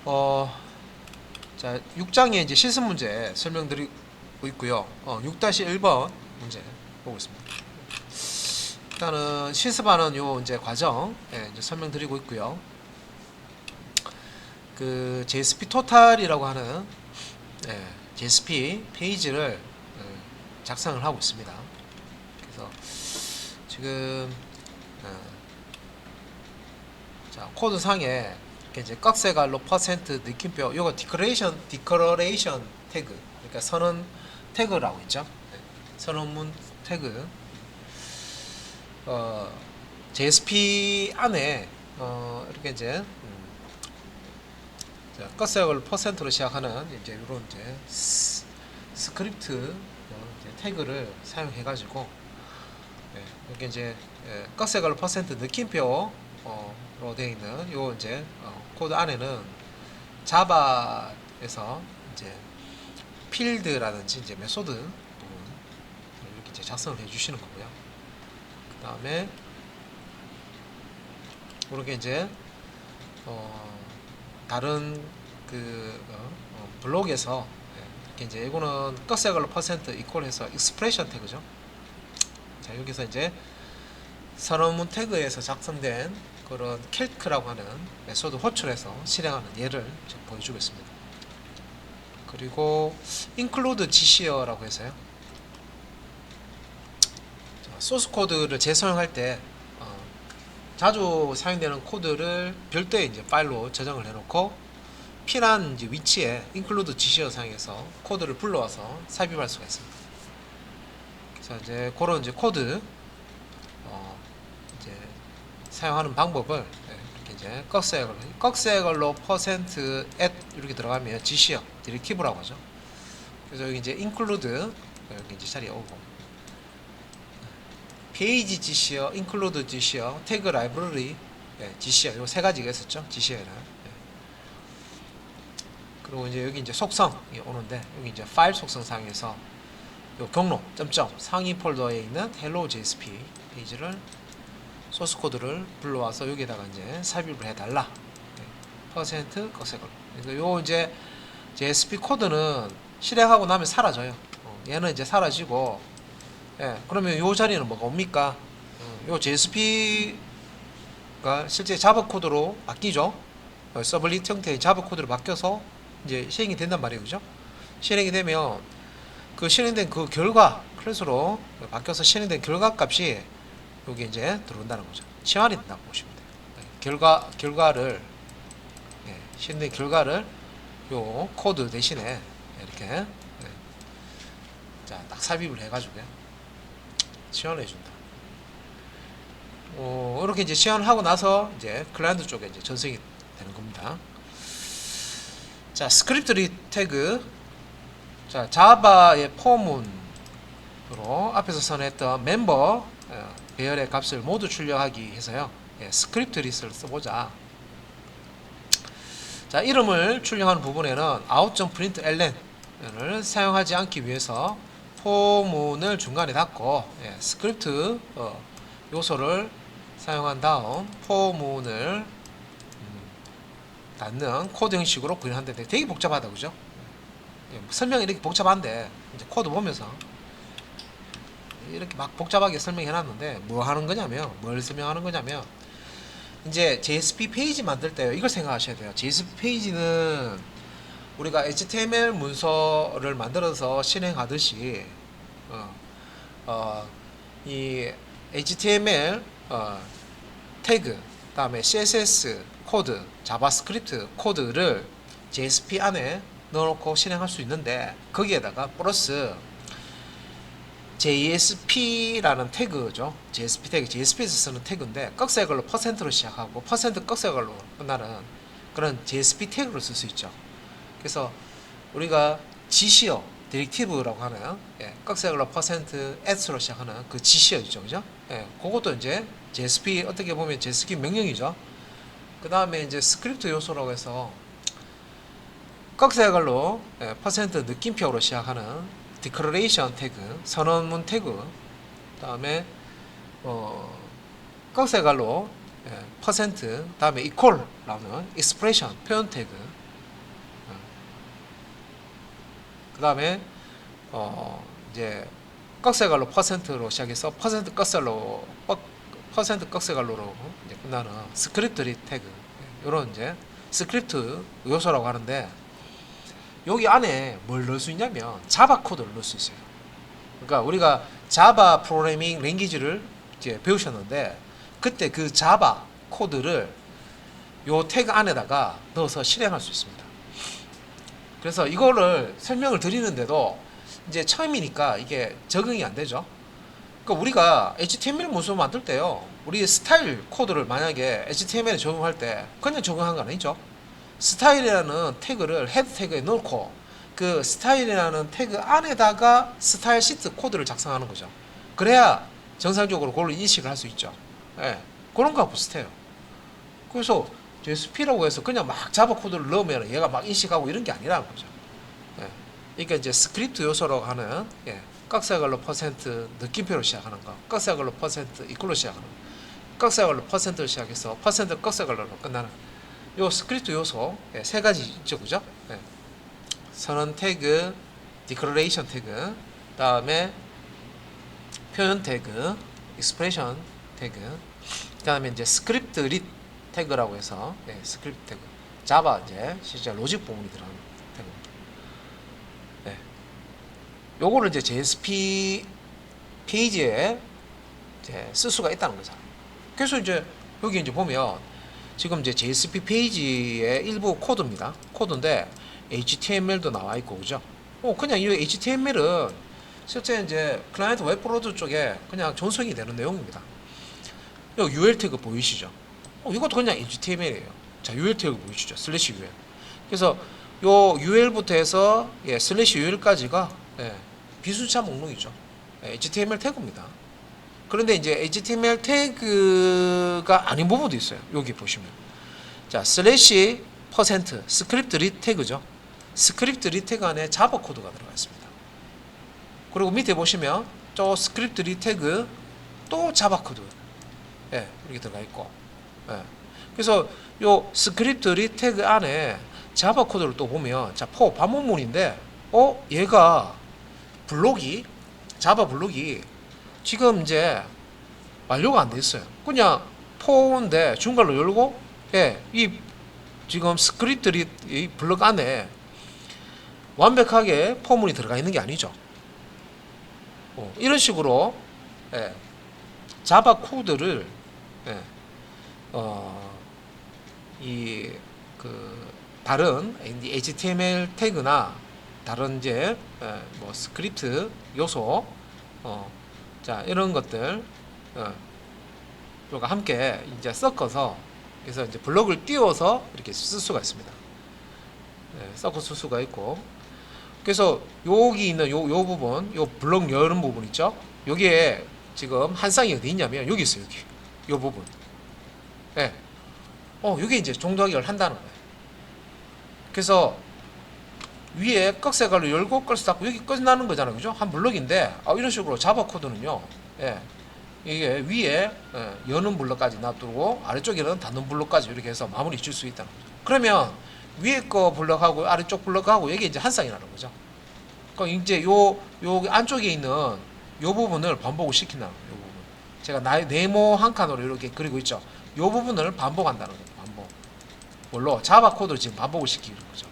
어, 자, 6장에 이제 실습 문제 설명드리고 있고요. 6-1번 문제 보고 있습니다. 일단은 실습하는 요 이제 과정 이제 설명드리고 있고요. 그 JSP 토탈이라고 하는 JSP 페이지를 작성을 하고 있습니다. 그래서 지금 자, 코드 상에 이제 꺽쇠갈로 퍼센트 느낌표 요거 디커러레이션 태그, 그러니까 선언 태그라고 있죠. 선언문 태그. JSP 안에 이렇게 이제 꺽쇠갈로 퍼센트로 시작하는 이제 이런 이제 스크립트 이제 태그를 사용해 가지고 이렇게 이제 꺽쇠갈로 퍼센트 느낌표 로 되어 있는 요 이제 코드 안에는 자바에서 이제 필드라든지 이제 메소드 부분 이렇게 이제 작성을 해주시는 거고요. 그 다음에 이렇게 이제 다른 그 블록에서 이렇게 이제 이거는 꺽쇠갈로 퍼센트 이퀄해서 익스프레션 태그죠. 자, 여기서 이제 선언문 태그에서 작성된 그런 캘크라고 하는 메소드 호출해서 실행하는 예를 보여주겠습니다. 그리고 include GCR라고 해서요. 소스 코드를 재사용할 때 자주 사용되는 코드를 별도의 이제 파일로 저장을 해놓고 필요한 이제 위치에 include GCR 사용해서 코드를 불러와서 삽입할 수가 있습니다. 그래서 이제 그런 이제 코드 이제 사용하는 방법을 이렇게 이제 꺽쇠걸로 퍼센트 at 이렇게 들어가면 GCR 디렉티브라고 하죠. 그래서 여기 이제 include 여기 이제 자리에 오고 페이지 GCR, include GCR, 태그 라이브러리 GCR 요 세 가지가 있었죠. GCR은 그리고 이제 여기 이제 속성이 오는데 여기 이제 파일 속성 상에서 요 경로 점점 상위 폴더에 있는 hello JSP 페이지를 소스 코드를 불러와서 여기에다가 이제 삽입을 해달라. 퍼센트 꺽쇠걸로. 그래서 요 이제 JSP 코드는 실행하고 나면 사라져요. 얘는 이제 사라지고, 그러면 요 자리는 뭐가 옵니까? 요 JSP가 실제 자바 코드로 바뀌죠. 서블릿 형태의 자바 코드로 바뀌어서 이제 실행이 된단 말이에요, 그죠? 실행이 되면 그 실행된 그 결과 클래스로 바뀌어서 실행된 결과 값이 여기 이제 들어온다는 거죠. 치환이 된다고 보시면 돼요. 결과를 실행된 결과를 요 코드 대신에 이렇게 자, 딱 삽입을 해가지고 치환을 해준다. 이렇게 이제 치환을 하고 나서 이제 클라이언트 쪽에 이제 전송이 되는 겁니다. 자, 스크립트 태그. 자, 자바의 포문으로 앞에서 선언했던 멤버 배열의 값을 모두 출력하기 해서요. 스크립트 리스트를 써보자. 자, 이름을 출력하는 부분에는 out.println을 사용하지 않기 위해서 포문을 중간에 닫고 스크립트 요소를 사용한 다음 포문을 닫는 코드 형식으로 구현한데 되게 복잡하다, 그죠? 설명이 이렇게 복잡한데 이제 코드 보면서 이렇게 막 복잡하게 설명해놨는데 뭐 하는 거냐면 뭘 설명하는 거냐면 이제 JSP 페이지 만들 때 이걸 생각하셔야 돼요. JSP 페이지는 우리가 HTML 문서를 만들어서 실행하듯이 이 HTML 태그, 다음에 CSS 코드, 자바스크립트 코드를 JSP 안에 넣어놓고 실행할 수 있는데 거기에다가 플러스 JSP라는 태그죠. JSP 태그, JSP에서 쓰는 태그인데 꺽쇠걸로 퍼센트로 시작하고 퍼센트 꺽쇠걸로 끝나는 그런 JSP 태그를 쓸 수 있죠. 그래서 우리가 GCO 디렉티브라고 하는 꺽쇠걸로 퍼센트 at로 시작하는 그 GCO 있죠, 그죠? 그것도 이제 JSP 어떻게 보면 JSP 명령이죠. 그 다음에 이제 스크립트 요소라고 해서 꺽쇠걸로 퍼센트 느낌표로 시작하는 디클러레이션 태그, 선언문 태그, 그 다음에 꺽쇠갈로 퍼센트, 다음에 이퀄 나오는 익스프레션 표현 태그, 다음에 이제 꺽쇠갈로 퍼센트로 시작해서 퍼센트 꺽쇠갈로로 이제 끝나는 스크립트 릿 태그, 이런 이제 스크립트 요소라고 하는데, 여기 안에 뭘 넣을 수 있냐면 자바 코드를 넣을 수 있어요. 그러니까 우리가 자바 프로그래밍 랭귀지를 이제 배우셨는데, 그때 그 자바 코드를 요 태그 안에다가 넣어서 실행할 수 있습니다. 그래서 이거를 설명을 드리는데도 이제 처음이니까 이게 적응이 안 되죠. 그러니까 우리가 HTML 문서 만들 때요, 우리 스타일 코드를 만약에 HTML에 적용할 때 그냥 적용한 건 아니죠. 스타일이라는 태그를 헤드 태그에 넣고 그 스타일이라는 태그 안에다가 스타일 시트 코드를 작성하는 거죠. 그래야 정상적으로 그걸 인식을 할 수 있죠. 예, 그런 거하고 비슷해요. 그래서 JSP라고 해서 그냥 막 자바 코드를 넣으면 얘가 막 인식하고 이런 게 아니라는 거죠. 예, 그러니까 이제 스크립트 요소라고 하는, 꺽쇠갈로 퍼센트 느낌표로 시작하는 거, 꺽쇠갈로 퍼센트 이퀄로 시작하는 거, 꺽쇠갈로 퍼센트로 시작해서 퍼센트 꺽쇠갈로로 끝나는 요 스크립트 요소, 세 가지 있죠, 그죠? 선언 태그, 디클레이션 태그, 다음에 표현 태그, 익스프레션 태그, 그다음에 이제 스크립트 릿 태그라고 해서, 스크립트 태그, 자바 이제 실제 로직 부분이 들어가는 태그입니다. 요거를 이제 JSP 페이지에 이제 쓸 수가 있다는 거죠. 그래서 이제 여기 이제 보면 지금 이제 JSP 페이지의 일부 코드입니다. 코드인데 HTML도 나와 있고, 그죠? 그냥 이 HTML은 실제 이제 클라이언트 웹브라우저 쪽에 그냥 전송이 되는 내용입니다. 여기 UL 태그 보이시죠? 이것도 그냥 HTML이에요. 자, UL 태그 보이시죠? 슬래시 UL. 그래서 요 UL부터 해서 슬래시 UL까지가 비순차 목록이죠. HTML 태그입니다. 그런데 이제 HTML 태그가 아닌 부분도 있어요. 여기 보시면. 자, 슬래시 퍼센트 스크립트 릿 태그죠. 스크립트 릿 태그 안에 자바 코드가 들어가 있습니다. 그리고 밑에 보시면 저 스크립트 릿 태그 또 자바 코드, 이렇게 들어가 있고, 그래서 요 스크립트 릿 태그 안에 자바 코드를 또 보면, 자, 반복문인데, 얘가 블록이, 자바 블록이 지금 이제 완료가 안 돼 있어요. 그냥 포인데 중괄로 열고, 이 지금 스크립트 릿 이 블록 안에 완벽하게 포문이 들어가 있는 게 아니죠. 이런 식으로 자바 코드를 다른 HTML 태그나 다른 이제 뭐 스크립트 요소, 자, 이런 것들 가 함께 이제 섞어서, 그래서 이제 블록을 띄워서 이렇게 쓸 수가 있습니다. 섞어 쓸 수가 있고, 그래서 여기 있는 요 부분, 요 블록 여는 부분 있죠? 여기에 지금 한 쌍이 어디 있냐면 여기 있어요. 여기 요 부분. 여기 이제 종도하기를 한다는 거예요. 그래서 위에 꺽쇠갈로 열고 꺽쇠 닫고 여기 끝나는 거잖아요, 그죠? 한 블록인데, 이런 식으로 자바 코드는요, 이게 위에 여는 블록까지 놔두고 아래쪽에는 닫는 블록까지 이렇게 해서 마무리 줄 수 있다는 거죠. 그러면 위에 거 블록하고 아래쪽 블록하고 여기 이제 한 쌍이 나는 거죠. 그럼 이제 요 안쪽에 있는 요 부분을 반복을 시킨다는 거예요. 요 부분. 제가 네모 한 칸으로 이렇게 그리고 있죠. 요 부분을 반복한다는 거예요. 반복. 물론 자바 코드를 지금 반복을 시키는 거죠.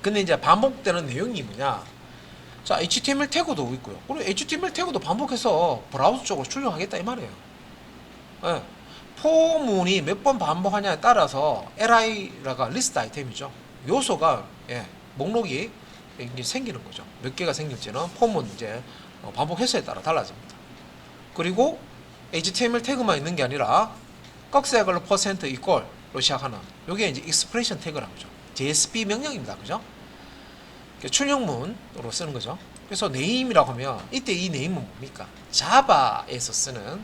근데 이제 반복되는 내용이 뭐냐? 자, HTML 태그도 있고요. 그리고 HTML 태그도 반복해서 브라우저 쪽으로 출력하겠다 이 말이에요. 포문이 몇 번 반복하냐에 따라서 LI라가 리스트 아이템이죠. 요소가 목록이 이제 생기는 거죠. 몇 개가 생길지는 포문 이제 반복 횟수에 따라 달라집니다. 그리고 HTML 태그만 있는 게 아니라 꺽쇠갈로 퍼센트 이퀄로 시작하는 요게 이제 익스프레션 태그라고 하죠. JSP 명령입니다. 그죠? 출력문으로 쓰는 거죠. 그래서 네임이라고 하면 이때 이 네임은 뭡니까? 자바에서 쓰는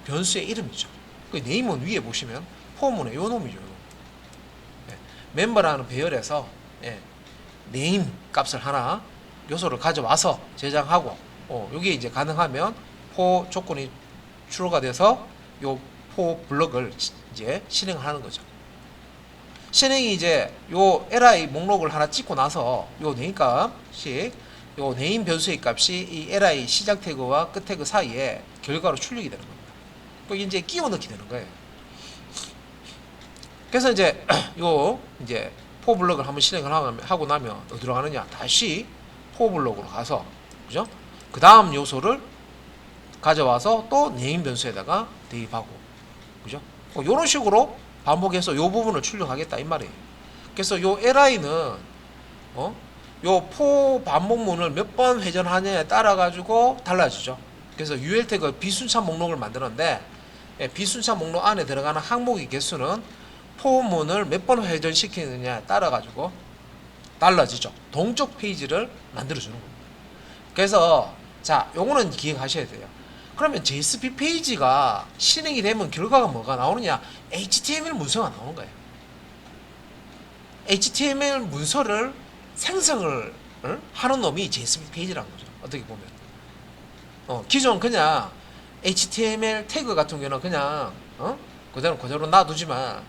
변수의 이름이죠. 그 네임은 위에 보시면 포문의 요 놈이죠. 멤버라는 배열에서 네임 값을 하나 요소를 가져와서 제작하고, 요게 이제 가능하면 포 조건이 true가 돼서 요 포 블럭을 이제 실행하는 거죠. 실행이 이제 요 li 목록을 하나 찍고 나서 요 네임 값이 요 네임 변수의 값이 이 li 시작 태그와 끝 태그 사이에 결과로 출력이 되는 겁니다. 그 이제 끼워 넣기 되는 거예요. 그래서 이제 요 이제 포 블럭을 한번 실행을 하고 나면 어디로 가느냐? 다시 포 블럭으로 가서 그죠? 그 다음 요소를 가져와서 또 네임 변수에다가 대입하고 그죠? 요런 식으로 반복해서 요 부분을 출력하겠다 이 말이에요. 그래서 요 li는 요 포 반복문을 몇 번 회전하느냐에 따라 가지고 달라지죠. 그래서 UL 태그 비순차 목록을 만드는데 비순차 목록 안에 들어가는 항목의 개수는 포문을 몇 번 회전시키느냐에 따라 가지고 달라지죠. 동적 페이지를 만들어 주는 겁니다. 그래서 자, 요거는 기억하셔야 돼요. 그러면 JSP 페이지가 실행이 되면 결과가 뭐가 나오느냐? HTML 문서가 나오는 거예요. HTML 문서를 생성을 하는 놈이 JSP 페이지라는 거죠. 어떻게 보면. 기존 그냥 HTML 태그 같은 경우는 그냥 그대로 놔두지만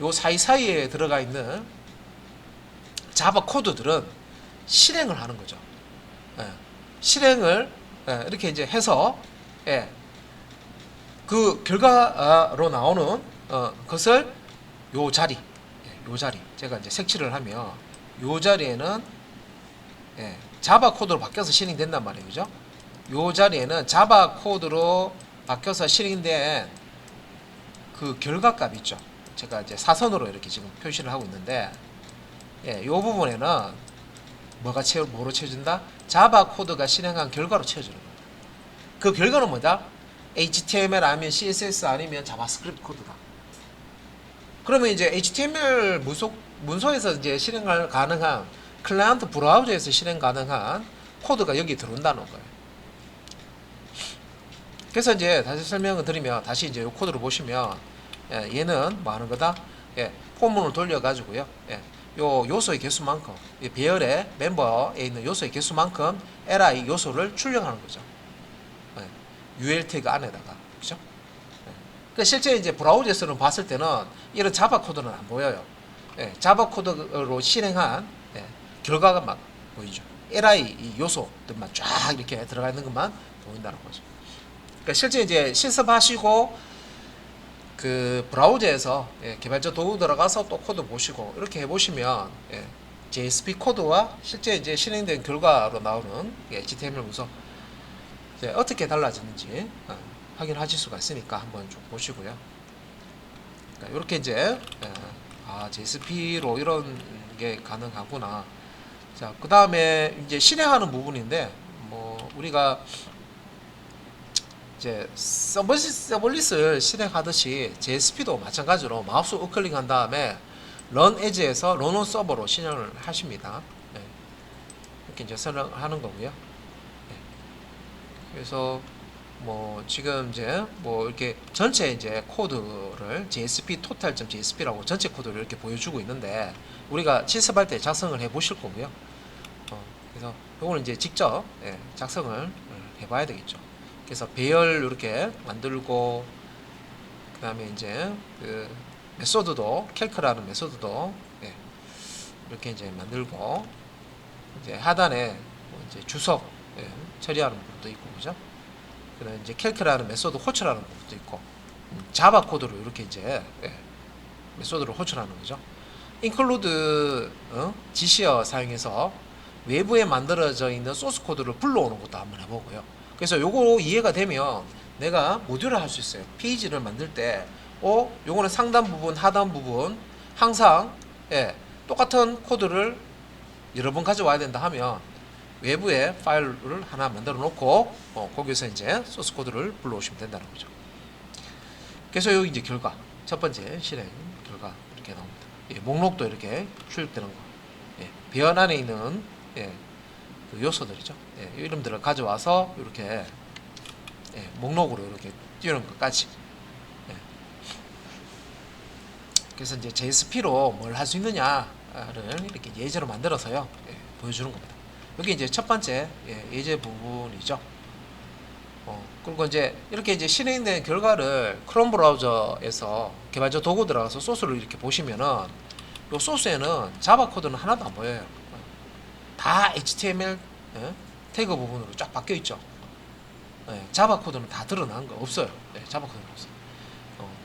요 사이사이에 들어가 있는 자바 코드들은 실행을 하는 거죠. 실행을 이렇게 이제 해서 그 결과로 나오는 것을 요 자리 제가 이제 색칠을 하면 요 자리에는 자바 코드로 바뀌어서 실행된단 말이에요. 그죠? 요 자리에는 자바 코드로 바뀌어서 실행된 그 결과값 있죠. 제가 이제 사선으로 이렇게 지금 표시를 하고 있는데 요 부분에는 뭐로 채워준다? 자바 코드가 실행한 결과로 채워주는 겁니다. 그 결과는 뭐다? HTML 아니면 CSS 아니면 자바스크립트 코드다. 그러면 이제 HTML 문서에서 이제 실행 가능한 클라이언트 브라우저에서 실행 가능한 코드가 여기 들어온다는 거예요. 그래서 이제 다시 설명을 드리면 다시 이제 이 코드를 보시면 얘는 뭐 하는 거다? 포문을 돌려가지고요. 요 요소의 개수만큼 배열의 멤버에 있는 요소의 개수만큼 li 요소를 출력하는 거죠. UL 태그 안에다가 그죠? 그러니까 실제 이제 브라우저에서는 봤을 때는 이런 자바 코드는 안 보여요. 자바 코드로 실행한 결과가 막 보이죠. li 요소들만 쫙 이렇게 들어가 있는 것만 보인다는 거죠. 그러니까 실제 이제 실습하시고 그 브라우저에서 개발자 도구 들어가서 또 코드 보시고 이렇게 해보시면 JSP 코드와 실제 이제 실행된 결과로 나오는 HTML 문서 어떻게 달라지는지 확인하실 수가 있으니까 한번 좀 보시고요. 그러니까 이렇게 이제 JSP로 이런 게 가능하구나. 자, 그 다음에 이제 실행하는 부분인데 뭐 우리가 이제 서블릿을 실행하듯이 JSP도 마찬가지로 마우스 우클릭한 다음에 Run As에서 Run on Server로 실행을 하십니다. 이렇게 이제 설명하는 거고요. 그래서 뭐 지금 이제 뭐 이렇게 전체 이제 코드를 JSP total.jsp라고 전체 코드를 이렇게 보여주고 있는데 우리가 실습할 때 작성을 해 보실 거고요. 그래서 요거는 이제 직접 작성을 해봐야 되겠죠. 그래서 배열 이렇게 만들고 그 다음에 이제 그 메소드도 캘크라는 메소드도 이렇게 이제 만들고 이제 하단에 뭐 이제 주석 처리하는 부분도 있고 그죠? 그다음에 이제 캘크라는 메소드 호출하는 부분도 있고 자바 코드로 이렇게 이제 메소드를 호출하는 거죠. include 지시어 사용해서 외부에 만들어져 있는 소스 코드를 불러오는 것도 한번 해보고요. 그래서 요거 이해가 되면 내가 모듈을 할 수 있어요. 페이지를 만들 때 요거는 상단 부분 하단 부분 항상 똑같은 코드를 여러 번 가져와야 된다 하면 외부에 파일을 하나 만들어 놓고 거기서 이제 소스 코드를 불러오시면 된다는 거죠. 그래서 여기 이제 결과 첫 번째 실행 결과 이렇게 나옵니다. 목록도 이렇게 출력되는 거. 배열 안에 있는 그 요소들이죠. 이름들을 가져와서 이렇게 목록으로 이렇게 띄우는 것까지. 그래서 이제 JSP로 뭘 할 수 있느냐를 이렇게 예제로 만들어서요 보여주는 겁니다. 여기 이제 첫 번째 예제 부분이죠. 그리고 이제 이렇게 이제 실행된 결과를 크롬 브라우저에서 개발자 도구 들어가서 소스를 이렇게 보시면은 요 소스에는 자바 코드는 하나도 안 보여요. 다 HTML 태그 부분으로 쫙 바뀌어 있죠. 자바 코드는 다 드러난 거 없어요. 자바 코드는 없어요.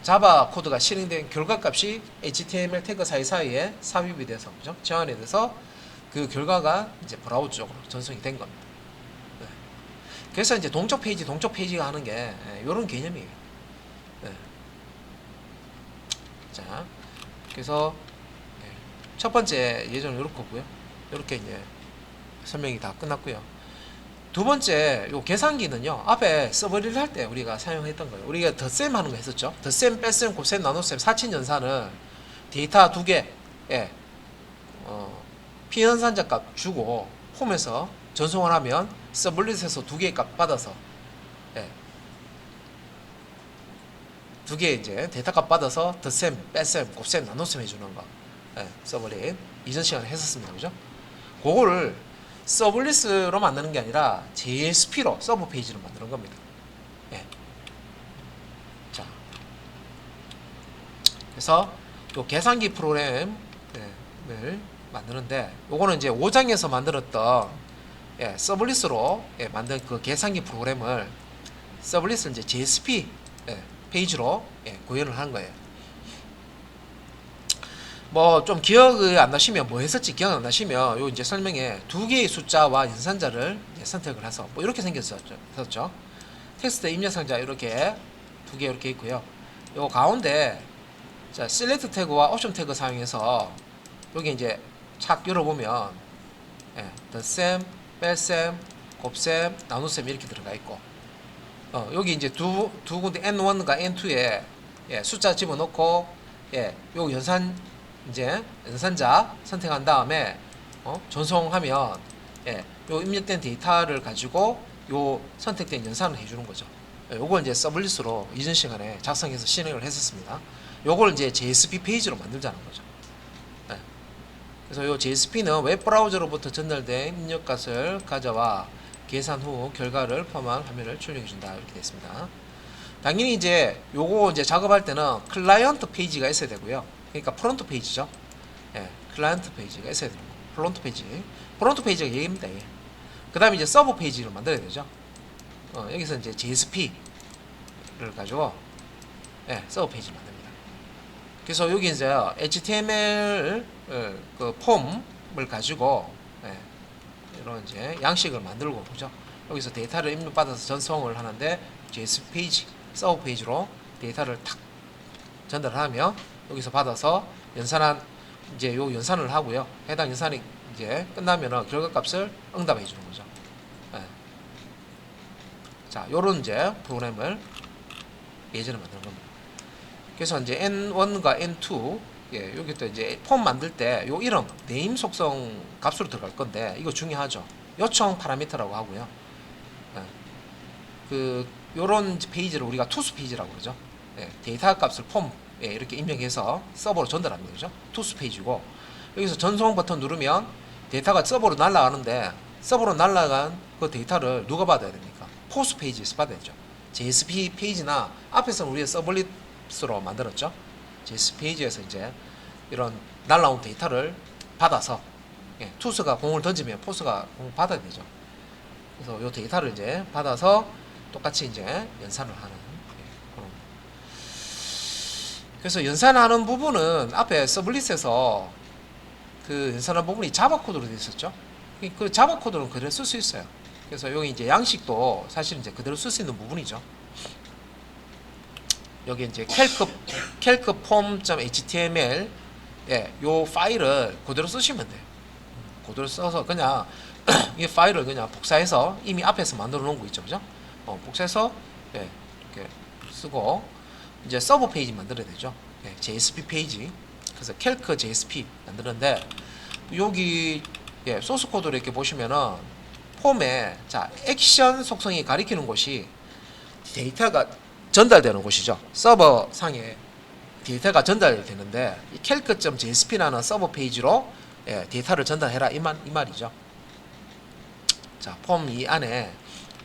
자바 코드가 실행된 결과값이 HTML 태그 사이사이에 삽입이 돼서, 그죠? 정안이 돼서 그 결과가 이제 브라우저 쪽으로 전송이 된 겁니다. 그래서 이제 동적 페이지가 하는 게 이런 개념이에요. 자, 그래서 첫 번째 예제는 이렇게 보고요. 이렇게 이제 설명이 다 끝났고요. 두 번째 요 계산기는요, 앞에 서버리를 할 때 우리가 사용했던 거예요. 우리가 덧셈 하는 거 했었죠. 덧셈, 뺄셈, 곱셈, 나눗셈, 사친 연산을 데이터 두 개, 피연산자 값 주고 홈에서 전송을 하면 서블릿에서 두 개의 값 받아서 두 개 이제 데이터 값 받아서 덧셈, 뺄셈, 곱셈, 나눗셈 해주는 거 서블릿 이전 시간에 했었습니다. 그죠? 그거를 서블릿으로 만드는 게 아니라 JSP로 서버 페이지를 만드는 겁니다. 자, 그래서 요 계산기 프로그램을 만드는데, 요거는 이제 5장에서 만들었던 서블릿으로 만든 그 계산기 프로그램을 서블릿을 이제 JSP 페이지로 구현을 한 거예요. 뭐 좀 기억이 안 나시면 뭐 했었지 기억 안 나시면 요 이제 설명에 두 개의 숫자와 연산자를 선택을 해서 뭐 이렇게 생겼었죠. 텍스트 입력상자 이렇게 두 개 이렇게 있고요. 요 가운데 자 셀렉트 태그와 옵션 태그 사용해서 여기 이제 착 열어보면 덧셈, 뺄셈, 곱셈, 나눗셈 이렇게 들어가 있고 여기 이제 두 군데 N1과 N2에 숫자 집어넣고 요 연산자 선택한 다음에 전송하면 요 입력된 데이터를 가지고 요 선택된 연산을 해주는 거죠. 요걸 이제 서블릿으로 이전 시간에 작성해서 실행을 했었습니다. 요걸 이제 JSP 페이지로 만들자는 거죠. 그래서 요 JSP는 웹브라우저로부터 전달된 입력값을 가져와 계산 후 결과를 포함한 화면을 출력해 준다 이렇게 됐습니다. 당연히 이제 요거 이제 작업할 때는 클라이언트 페이지가 있어야 되고요. 그러니까 프론트 페이지죠. 클라이언트 페이지가 있어야 되는 거. 프론트 페이지가 얘입니다. 그 다음에 이제 서버 페이지를 만들어야 되죠. 여기서 이제 JSP를 가지고 서버 페이지를 만듭니다. 그래서 여기 이제 HTML 그 폼을 가지고 이런 이제 양식을 만들고, 그죠? 여기서 데이터를 입력받아서 전송을 하는데 JSP 페이지, 서버 페이지로 데이터를 탁 전달하면 여기서 받아서 연산한 이제 요 연산을 하고요. 해당 연산이 이제 끝나면은 결과값을 응답해 주는 거죠. 자, 요런 이제 프로그램을 예전에 만든 겁니다. 그래서 이제 N1과 N2 여기 또 이제 폼 만들 때 요 이름 네임 속성 값으로 들어갈 건데 이거 중요하죠. 요청 파라미터라고 하고요. 그 요런 페이지를 우리가 투스 페이지라고 그러죠. 데이터 값을 폼 이렇게 입력해서 서버로 전달합니다. 그죠? 투스 페이지고, 여기서 전송 버튼 누르면 데이터가 서버로 날아가는데 서버로 날아간 그 데이터를 누가 받아야 됩니까? 포스 페이지에서 받아야죠. JSP 페이지나 앞에서는 우리가 서블릿으로 만들었죠. JSP 페이지에서 이제 이런 날아온 데이터를 받아서 투스가 공을 던지면 포스가 공을 받아야 되죠. 그래서 이 데이터를 이제 받아서 똑같이 이제 연산을 하는. 그래서 연산하는 부분은 앞에 서블릿에서 그 연산하는 부분이 자바 코드로 되어 있었죠. 그 자바 코드는 그대로 쓸 수 있어요. 그래서 여기 이제 양식도 사실 이제 그대로 쓸 수 있는 부분이죠. 여기 이제 calcform.html 요 파일을 그대로 쓰시면 돼요. 그대로 써서 그냥 이 파일을 그냥 복사해서 이미 앞에서 만들어 놓은 거 있죠, 그죠? 복사해서 이렇게 쓰고 이제 서버 페이지 만들어야 되죠. JSP 페이지. 그래서 calc JSP 만드는데 여기 소스 코드를 이렇게 보시면은 폼에 자 액션 속성이 가리키는 곳이 데이터가 전달되는 곳이죠. 서버 상에 데이터가 전달되는데 이 calc.jsp라는 서버 페이지로 데이터를 전달해라 이 말이죠. 자, 폼 이 안에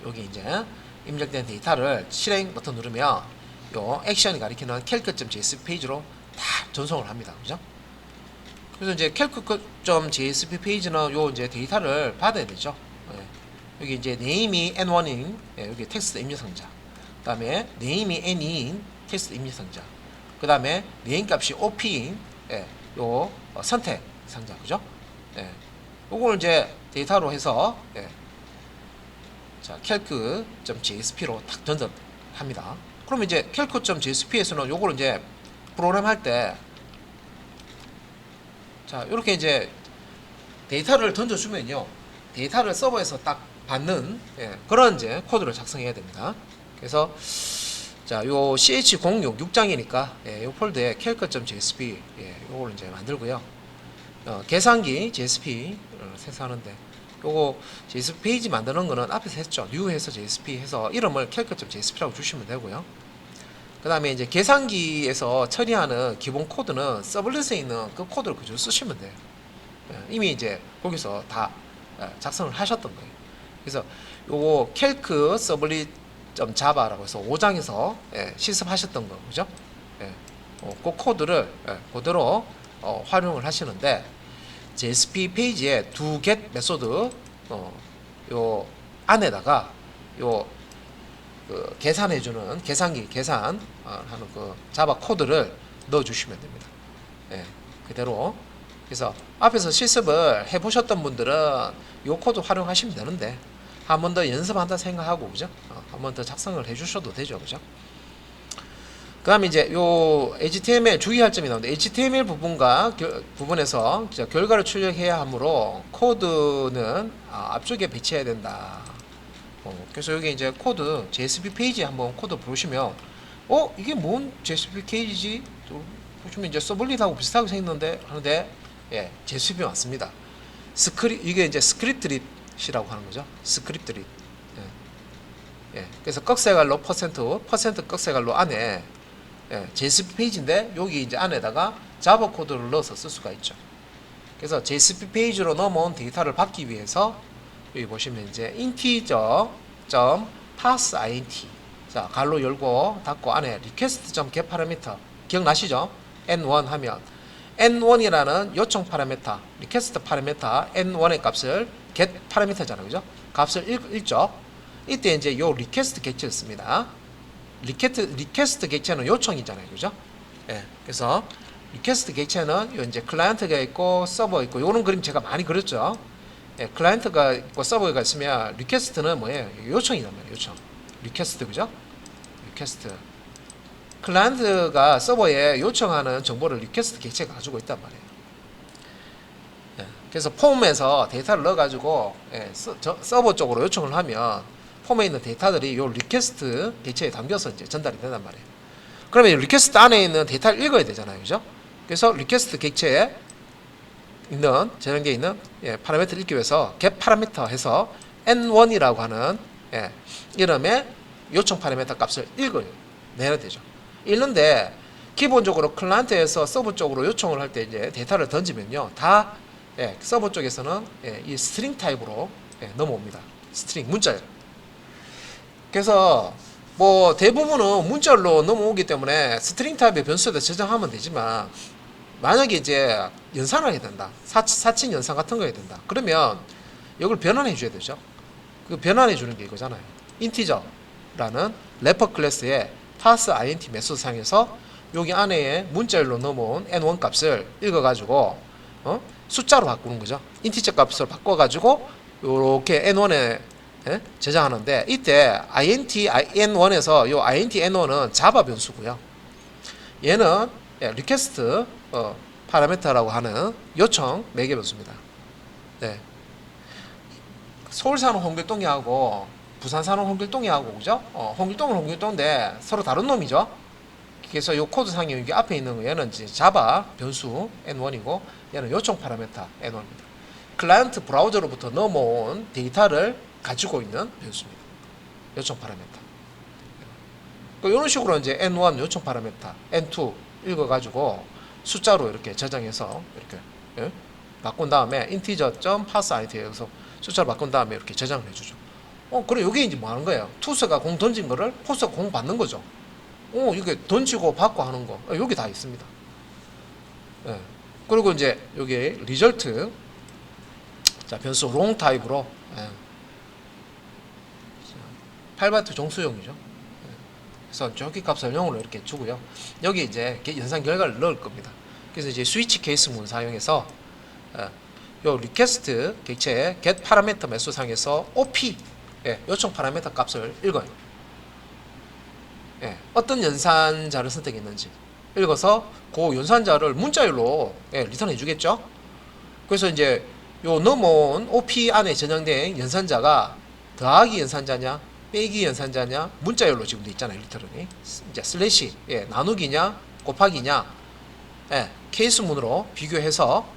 여기 이제 입력된 데이터를 실행 버튼 누르면 요 액션이 가리키는 calc.jsp 페이지로 다 전송을 합니다. 그죠? 그래서 이제 calc.jsp 페이지는 요 이제 데이터를 받아야 되죠. 예. 여기 이제 네임이 n1인 여기 텍스트 입력상자, 그 다음에 네임이 n인 텍스트 입력상자, 그 다음에 네임 값이 op인 요 선택 상자, 그죠? 요걸 이제 데이터로 해서 자 calc.jsp로 딱 전달합니다. 그러면 이제 calc.jsp에서는 요걸 이제 프로그램 할 때 자 이렇게 이제 데이터를 던져주면요, 데이터를 서버에서 딱 받는 그런 이제 코드를 작성해야 됩니다. 그래서 자 요 ch066장이니까 요 폴더에 calc.jsp 요걸 이제 만들고요. 계산기 JSP 생성하는데 요거 JSP 페이지 만드는 거는 앞에서 했죠. new 해서 JSP 해서 이름을 calc.jsp라고 주시면 되고요. 그 다음에 이제 계산기에서 처리하는 기본 코드는 서블릿에 있는 그 코드를 그대로 쓰시면 돼요. 이미 이제 거기서 다 작성을 하셨던 거예요. 그래서 요거 calc 서블릿.java라고 해서 5장에서 실습하셨던 거, 그죠? 그 코드를 그대로 활용을 하시는데, JSP 페이지에 do get 메소드 요 안에다가 요 그 계산해주는 계산기 계산하는 그 자바 코드를 넣어주시면 됩니다. 그대로. 그래서 앞에서 실습을 해보셨던 분들은 요 코드 활용하시면 되는데 한 번 더 연습한다 생각하고, 그죠? 한 번 더 작성을 해주셔도 되죠, 그죠? 그 다음에 이제 요 HTML 주의할 점이 나오는데, HTML 부분에서 결과를 출력해야 하므로 코드는 앞쪽에 배치해야 된다. 그래서 여기 이제 코드 JSP 페이지 한번 코드 보시면 이게 뭔 JSP 페이지지? 또 보시면 이제 서블릿하고 비슷하게 생겼는데 하는데 JSP 맞습니다. 이게 이제 스크립트릿이라고 하는 거죠. 스크립트릿. 그래서 꺽쇠갈로 퍼센트 꺽쇠갈로 안에 JSP 페이지인데 여기 이제 안에다가 자바 코드를 넣어서 쓸 수가 있죠. 그래서 JSP 페이지로 넘어온 데이터를 받기 위해서 여기 보시면 이제 integer.parseInt 자 갈로 열고 닫고 안에 request.get 파라미터 기억나시죠? n1 하면 n1이라는 요청 파라미터 request 파라미터 n1의 값을 get 파라미터잖아요, 그죠? 값을 읽죠. 이때 이제 요 request get를 씁니다. request get는 요청이잖아요, 그죠? 그래서 request get는 요 이제 클라이언트가 있고 서버 있고 요런 그림 제가 많이 그렸죠. 클라이언트가 있고 서버가 있으면 리퀘스트는 뭐예요? 요청이란 말이에요. 요청. 리퀘스트, 그죠? 리퀘스트. 클라이언트가 서버에 요청하는 정보를 리퀘스트 객체가 가지고 있단 말이에요. 그래서 폼에서 데이터를 넣어가지고 서버 쪽으로 요청을 하면 폼에 있는 데이터들이 요 리퀘스트 객체에 담겨서 이제 전달이 된단 말이에요. 그러면 리퀘스트 안에 있는 데이터를 읽어야 되잖아요, 그죠? 그래서 리퀘스트 객체에 있는 저장되어 있는 파라미터를 읽기 위해서 get 파라미터 해서 n1이라고 하는 이름의 요청 파라미터 값을 내야 되죠. 읽는데 기본적으로 클라이언트에서 서버 쪽으로 요청을 할 때 이제 데이터를 던지면요, 다 서버 쪽에서는 이 스트링 타입으로 넘어옵니다. 스트링 문자예요. 그래서 뭐 대부분은 문자로 넘어오기 때문에 스트링 타입의 변수에다 저장하면 되지만, 만약에 이제 연산을 해야 된다. 사칭 연산 같은 거 해야 된다. 그러면 이걸 변환해 줘야 되죠. 그 변환해 주는 게 이거잖아요. 인티저라는 래퍼 클래스의 parseInt 메소드 상에서 여기 안에 문자열로 넘어온 n1 값을 읽어가지고 숫자로 바꾸는 거죠. 인티저 값을 바꿔가지고 이렇게 n1에 저장하는데, 이때 int n1에서 요 int n1은 자바 변수고요. 얘는 리퀘스트 파라미터라고 하는 요청 매개 변수입니다. 서울 사는 홍길동이하고 부산 사는 홍길동이하고, 그죠? 홍길동은 홍길동인데 서로 다른 놈이죠. 그래서 요 코드 상에 여기 앞에 있는 거, 얘는 이제 자바 변수 n1이고 얘는 요청 파라미터 n1입니다. 클라이언트 브라우저로부터 넘어온 데이터를 가지고 있는 변수입니다. 요청 파라미터. 이런 식으로 이제 n1 요청 파라미터, n2 읽어가지고 숫자로 이렇게 저장해서 이렇게 바꾼 다음에 integer.parseInt에서 숫자로 바꾼 다음에 이렇게 저장을 해주죠. 그래 여기 이제 뭐 하는 거예요? 투스가 공 던진 거를 포스가 공 받는 거죠. 이게 던지고 받고 하는 거 여기 다 있습니다. 그리고 이제 여기 리절트, 자 변수 롱 타입으로 8바이트 종수용이죠. 그래서 저기 값을 0으로 이렇게 주고요. 여기 이제 연산 결과를 넣을 겁니다. 그래서 이제 스위치 케이스 문 사용해서 요 리퀘스트 객체 get 파라미터 매수상에서 OP 요청 파라미터 값을 읽어요. 어떤 연산자를 선택했는지 읽어서 그 연산자를 문자열로 리턴해 주겠죠. 그래서 이제 요 넘어온 OP 안에 전형된 연산자가 더하기 연산자냐 빼기 연산자냐 문자열로 지금 돼 있잖아요. 리턴이 이제 슬래시 나누기냐 곱하기냐 케이스 문으로 비교해서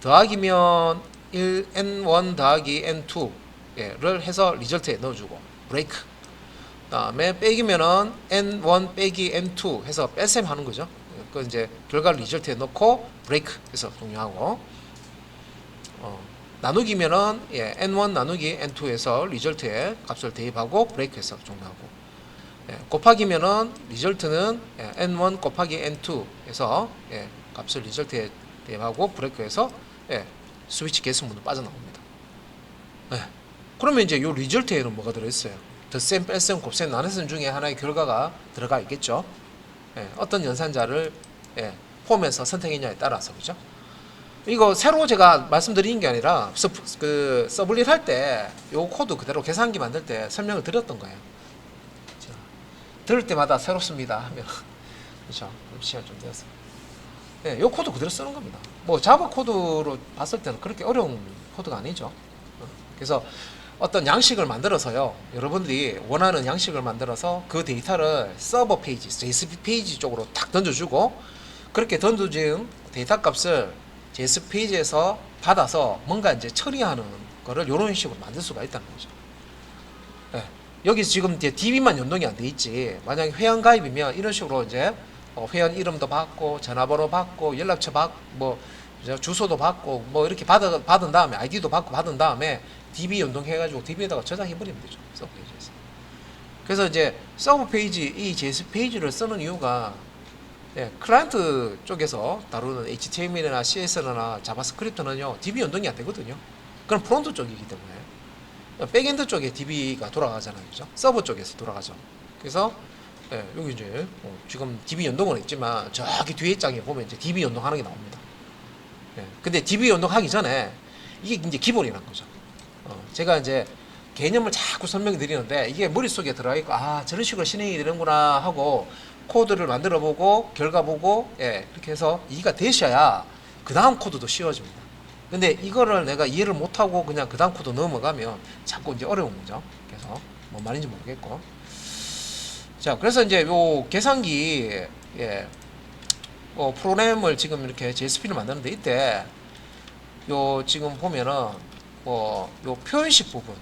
더하기면 1n1 더하기 n2를 해서 리절트에 넣어주고 브레이크, 그 다음에 빼기면은 n1 빼기 n2 해서 뺄셈 하는 거죠. 그 이제 결과를 리절트에 넣고 브레이크 해서 종료하고, 나누기면은 n1 나누기 n2에서 리절트에 값을 대입하고 브레이크 해서 종료하고, 곱하기면은 리절트는 n1 곱하기 n2 해서 값을 리절트에 대입하고 브레이크해서 스위치 개수문으로 빠져나옵니다. 그러면 이제 요 리절트에는 뭐가 들어있어요? 덧셈, 뺄셈, 곱셈, 나눗셈 중에 하나의 결과가 들어가 있겠죠. 어떤 연산자를 폼에서 선택했냐에 따라서, 그죠? 이거 새로 제가 말씀드리는 게 아니라 서블릿 할 때 요 코드 그대로 계산기 만들 때 설명을 드렸던 거예요. 들을 때마다 새롭습니다 하면 그렇죠. 시간 좀 되었어요. 요 코드 그대로 쓰는 겁니다. 뭐 자바 코드로 봤을 때는 그렇게 어려운 코드가 아니죠. 그래서 어떤 양식을 만들어서요, 여러분들이 원하는 양식을 만들어서 그 데이터를 서버 페이지, JSP 페이지 쪽으로 딱 던져주고, 그렇게 던져진 데이터 값을 JSP 페이지에서 받아서 뭔가 이제 처리하는 거를 이런 식으로 만들 수가 있다는 거죠. 여기 지금 이제 DB만 연동이 안 돼 있지, 만약에 회원 가입이면 이런 식으로 이제 회원 이름도 받고 전화번호 받고 연락처 받고 뭐 주소도 받고 뭐 이렇게 받은 다음에 아이디도 받고 받은 다음에 DB 연동해가지고 DB에다가 저장해버리면 되죠. 서버 페이지에서. 그래서 이제 서버 페이지, 이 JS 페이지를 쓰는 이유가 클라이언트 쪽에서 다루는 HTML이나 CSS나 자바스크립트는요 DB 연동이 안 되거든요. 그럼 프론트 쪽이기 때문에 백엔드 쪽에 DB가 돌아가잖아요, 그죠? 서버 쪽에서 돌아가죠. 그래서 여기 이제 지금 DB 연동은 있지만 저기 뒤에 장에 보면 이제 DB 연동하는 게 나옵니다. 근데 DB 연동하기 전에 이게 이제 기본이란 거죠. 제가 이제 개념을 자꾸 설명드리는데 이게 머릿속에 들어가 있고, 저런 식으로 진행이 되는구나 하고 코드를 만들어 보고 결과 보고 이렇게 해서 이해가 되셔야 그 다음 코드도 쉬워집니다. 근데 이거를 내가 이해를 못하고 그냥 그 다음 코드 넘어가면 자꾸 이제 어려운 거죠. 그래서 뭔 말인지 모르겠고, 자 그래서 이제 요 계산기 프로그램을 지금 이렇게 JSP를 만드는데, 이때 요 지금 보면은 요 표현식 부분,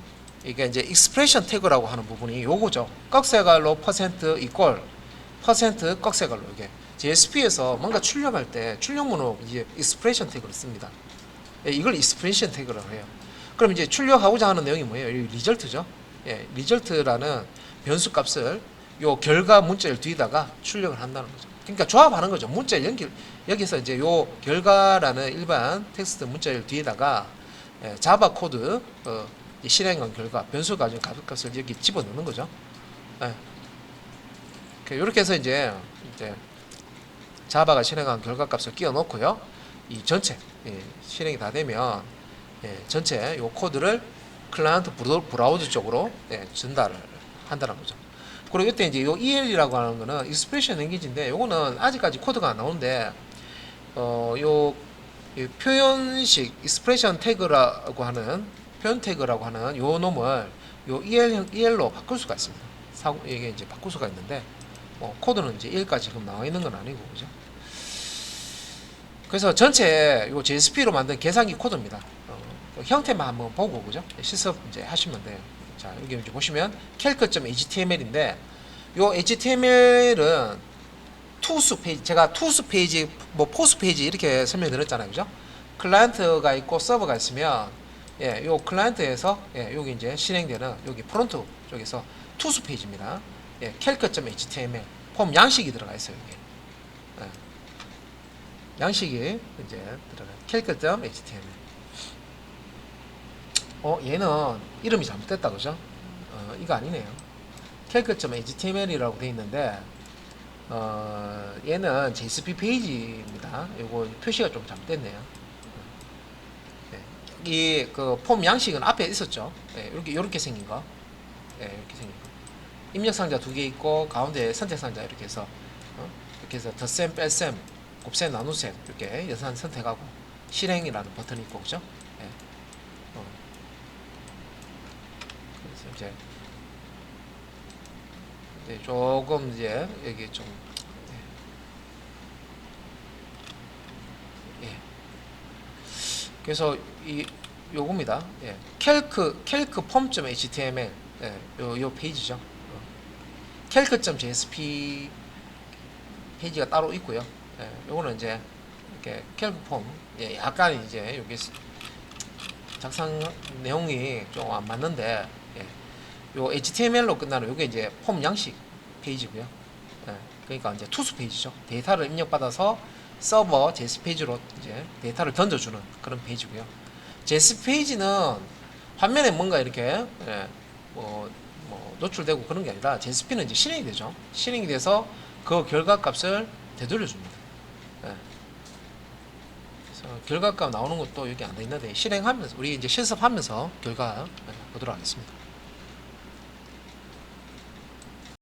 이게 이제 익스프레션 태그라고 하는 부분이 요거죠. 꺽쇠갈로 퍼센트 이퀄 퍼센트 꺽쇠갈로, 이게 JSP에서 뭔가 출력할 때 출력문으로 이제 익스프레션 태그를 씁니다. 이걸 익스프레션 태그라고 해요. 그럼 이제 출력하고자 하는 내용이 뭐예요? 리절트죠. 리절트라는 변수 값을 요 결과 문자열 뒤에다가 출력을 한다는 거죠. 그러니까 조합하는 거죠. 문자열 연결, 여기서 이제 요 결과라는 일반 텍스트 문자열 뒤에다가 자바 코드 실행한 결과 변수 가진 값을 여기 집어넣는 거죠. 이렇게 해서 이제 자바가 실행한 결과 값을 끼워 넣고요. 이 전체 실행이 다 되면 전체 요 코드를 클라이언트 브라우저 쪽으로 전달을 한다는 거죠. 그리고 이때 이제 요 EL이라고 하는 거는 익스프레션 랭귀지인데, 요거는 아직까지 코드가 안 나오는데 요 표현식 익스프레션 태그라고 하는 표현 태그라고 하는 요 놈을 요 EL로 바꿀 수가 있습니다. 이게 이제 바꿀 수가 있는데 코드는 이제 1까지 지금 나와 있는 건 아니고, 그죠? 그래서 전체 요 JSP로 만든 계산기 코드입니다. 형태만 한번 보고, 그죠? 실습 이제 하시면 돼요. 자, 여기 이제 보시면 calc.html인데, 요 HTML은 투수 페이지, 제가 투수 페이지, 포스 페이지 이렇게 설명드렸잖아요, 그죠? 클라이언트가 있고 서버가 있으면, 요 클라이언트에서, 여기 이제 실행되는 여기 프론트 쪽에서 투수 페이지입니다. calc.html 폼 양식이 들어가 있어요, 여기. 양식이 이제 들어가요. calc.html. 얘는 이름이 잘못됐다, 그죠? 이거 아니네요. calc.html이라고 돼 있는데, 얘는 JSP 페이지입니다. 요거 표시가 좀 잘못됐네요. 네. 이 그 폼 양식은 앞에 있었죠. 네, 이렇게 생긴 거. 네, 이렇게 생긴 거. 입력 상자 두 개 있고 가운데 선택 상자 이렇게 해서 이렇게 해서 덧셈, 뺄셈, 곱셈, 나눗셈 이렇게 여산 선택하고 실행이라는 버튼이 있고 그죠? 네. 그래서 이제 조금 이제 여기 좀 예. 예. 그래서 이 요겁니다. 예. calc form.html 예. 요 페이지죠. calc.jsp 페이지가 따로 있고요. 예. 요거는 이제 이렇게 calc form 예. 약간 이제 여기 작성 내용이 좀 안 맞는데 예. 요 HTML로 끝나는 요게 이제 폼 양식 페이지고요. 예. 그러니까 이제 투수 페이지죠. 데이터를 입력받아서 서버 JS 페이지로 이제 데이터를 던져주는 그런 페이지고요. JS 페이지는 화면에 뭔가 이렇게 예, 뭐 노출되고 그런 게 아니라 JSP는 이제 실행이 되죠. 실행이 돼서 그 결과값을 되돌려줍니다. 예. 그래서 결과값 나오는 것도 여기 안 돼 있는데 실행하면서 우리 이제 실습하면서 결과 보도록 하겠습니다.